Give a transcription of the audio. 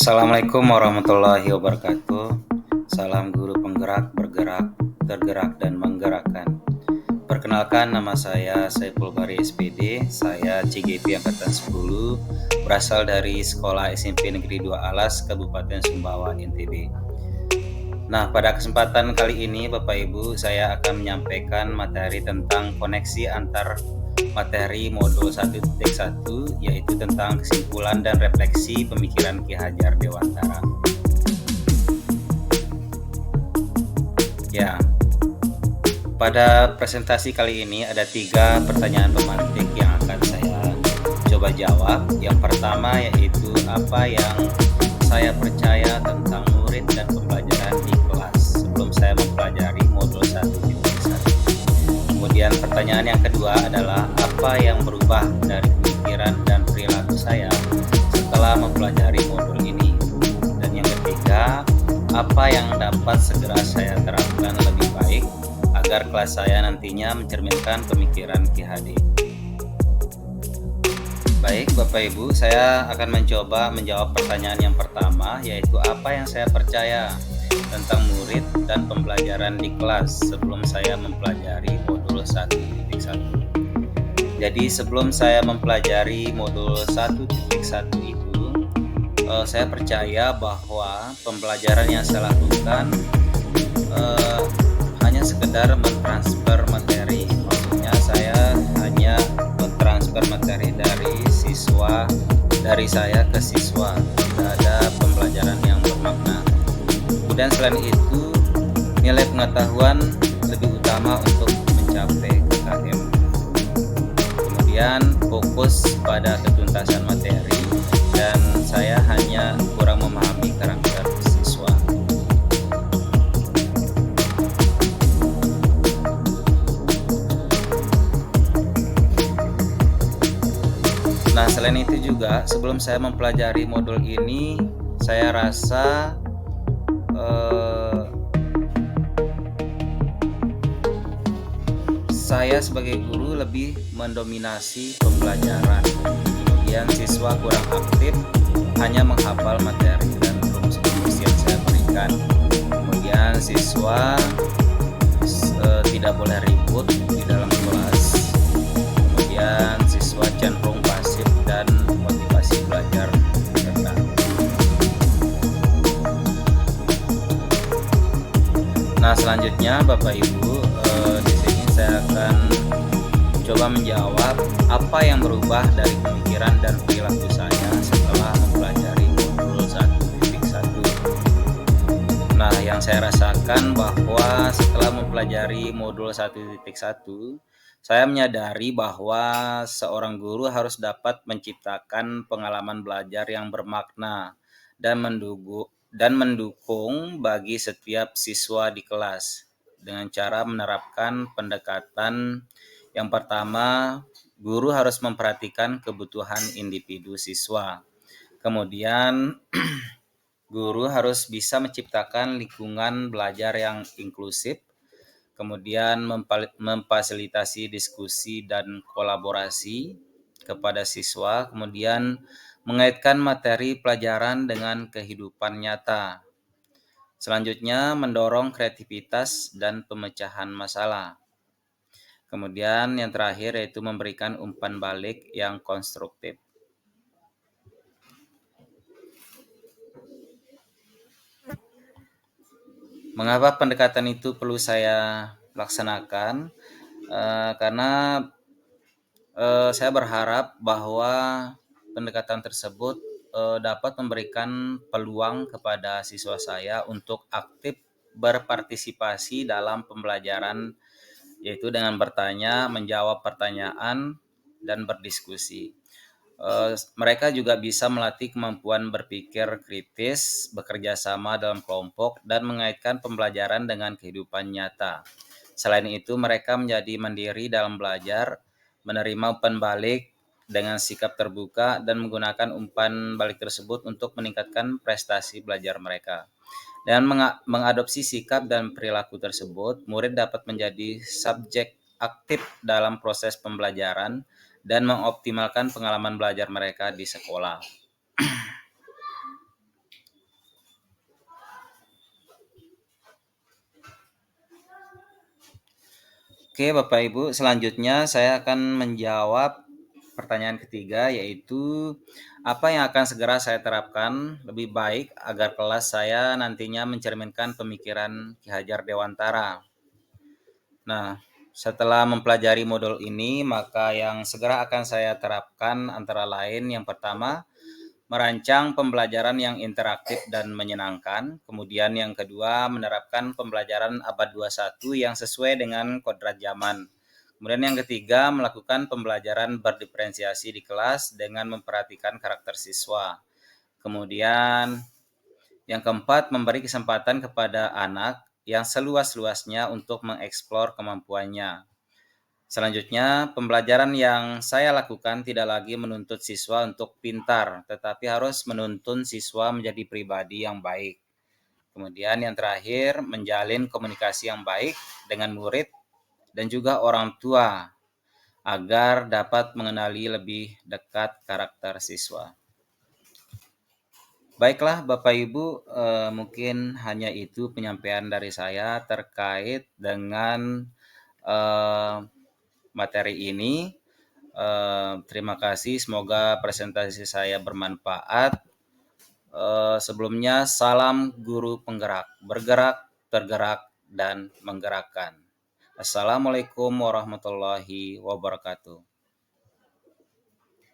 Assalamualaikum warahmatullahi wabarakatuh. Salam guru penggerak, bergerak, tergerak, dan menggerakkan. Perkenalkan, nama saya Saiful Bari SPD. Saya CGP Angkatan 10, berasal dari Sekolah SMP Negeri 2 Alas, Kabupaten Sumbawa, NTB. Nah, pada kesempatan kali ini Bapak Ibu, saya akan menyampaikan materi tentang koneksi antar materi modul 1.1, yaitu tentang kesimpulan dan refleksi pemikiran Ki Hajar Dewantara. Ya, pada presentasi kali ini ada 3 pertanyaan pemantik yang akan saya coba jawab. Yang pertama yaitu apa yang saya percaya tentang murid dan pembelajaran di kelas sebelum saya mempelajari modul 1.1. Kemudian pertanyaan yang kedua adalah apa yang berubah dari pemikiran dan perilaku saya setelah mempelajari modul ini. Dan yang ketiga, apa yang dapat segera saya terapkan lebih baik agar kelas saya nantinya mencerminkan pemikiran Ki Hadi. Baik Bapak Ibu, saya akan mencoba menjawab pertanyaan yang pertama, yaitu apa yang saya percaya tentang murid dan pembelajaran di kelas sebelum saya mempelajari modul 1.1. Jadi sebelum saya mempelajari modul 1.1 itu, saya percaya bahwa pembelajaran yang saya lakukan hanya sekedar mentransfer materi. Maksudnya saya hanya mentransfer materi dari saya ke siswa, tidak ada pembelajaran yang bermakna. Kemudian selain itu, nilai pengetahuan lebih utama untuk mencapai KKM. Kemudian fokus pada ketuntasan materi, dan saya hanya kurang memahami karakter siswa. Nah, selain itu juga sebelum saya mempelajari modul ini, saya rasa saya sebagai guru lebih mendominasi pembelajaran. Kemudian siswa kurang aktif, hanya menghafal materi dan rumus-rumus yang saya berikan. Kemudian siswa tidak boleh ribut di dalam kelas. Kemudian siswa cenderung pasif dan motivasi belajar rendah. Nah, selanjutnya Bapak Ibu, di sini saya akan coba menjawab apa yang berubah dari pemikiran dan perilaku saya setelah mempelajari modul 1.1. Nah, yang saya rasakan bahwa setelah mempelajari modul 1.1, saya menyadari bahwa seorang guru harus dapat menciptakan pengalaman belajar yang bermakna dan mendukung bagi setiap siswa di kelas dengan cara menerapkan pendekatan yang pertama. Guru harus memperhatikan kebutuhan individu siswa. Kemudian guru harus bisa menciptakan lingkungan belajar yang inklusif, kemudian memfasilitasi diskusi dan kolaborasi kepada siswa, kemudian mengaitkan materi pelajaran dengan kehidupan nyata. Selanjutnya, mendorong kreativitas dan pemecahan masalah. Kemudian yang terakhir yaitu memberikan umpan balik yang konstruktif. Mengapa pendekatan itu perlu saya laksanakan? Karena saya berharap bahwa pendekatan tersebut dapat memberikan peluang kepada siswa saya untuk aktif berpartisipasi dalam pembelajaran, yaitu dengan bertanya, menjawab pertanyaan, dan berdiskusi. Mereka juga bisa melatih kemampuan berpikir kritis, bekerja sama dalam kelompok, dan mengaitkan pembelajaran dengan kehidupan nyata. Selain itu, mereka menjadi mandiri dalam belajar, menerima umpan balik dengan sikap terbuka, dan menggunakan umpan balik tersebut untuk meningkatkan prestasi belajar mereka. Dengan mengadopsi sikap dan perilaku tersebut, murid dapat menjadi subjek aktif dalam proses pembelajaran dan mengoptimalkan pengalaman belajar mereka di sekolah. Oke, Bapak Ibu, selanjutnya saya akan menjawab pertanyaan ketiga, yaitu apa yang akan segera saya terapkan lebih baik agar kelas saya nantinya mencerminkan pemikiran Ki Hajar Dewantara. Nah, setelah mempelajari modul ini, maka yang segera akan saya terapkan antara lain yang pertama, merancang pembelajaran yang interaktif dan menyenangkan. Kemudian yang kedua, menerapkan pembelajaran abad 21 yang sesuai dengan kodrat zaman. Kemudian yang ketiga, melakukan pembelajaran berdiferensiasi di kelas dengan memperhatikan karakter siswa. Kemudian yang keempat, memberi kesempatan kepada anak yang seluas-luasnya untuk mengeksplor kemampuannya. Selanjutnya, pembelajaran yang saya lakukan tidak lagi menuntut siswa untuk pintar, tetapi harus menuntun siswa menjadi pribadi yang baik. Kemudian yang terakhir, menjalin komunikasi yang baik dengan murid dan juga orang tua agar dapat mengenali lebih dekat karakter siswa. Baiklah Bapak Ibu, mungkin hanya itu penyampaian dari saya terkait dengan eh, materi ini. Terima kasih, semoga presentasi saya bermanfaat. Sebelumnya, salam guru penggerak, bergerak, tergerak, dan menggerakkan. Assalamualaikum warahmatullahi wabarakatuh.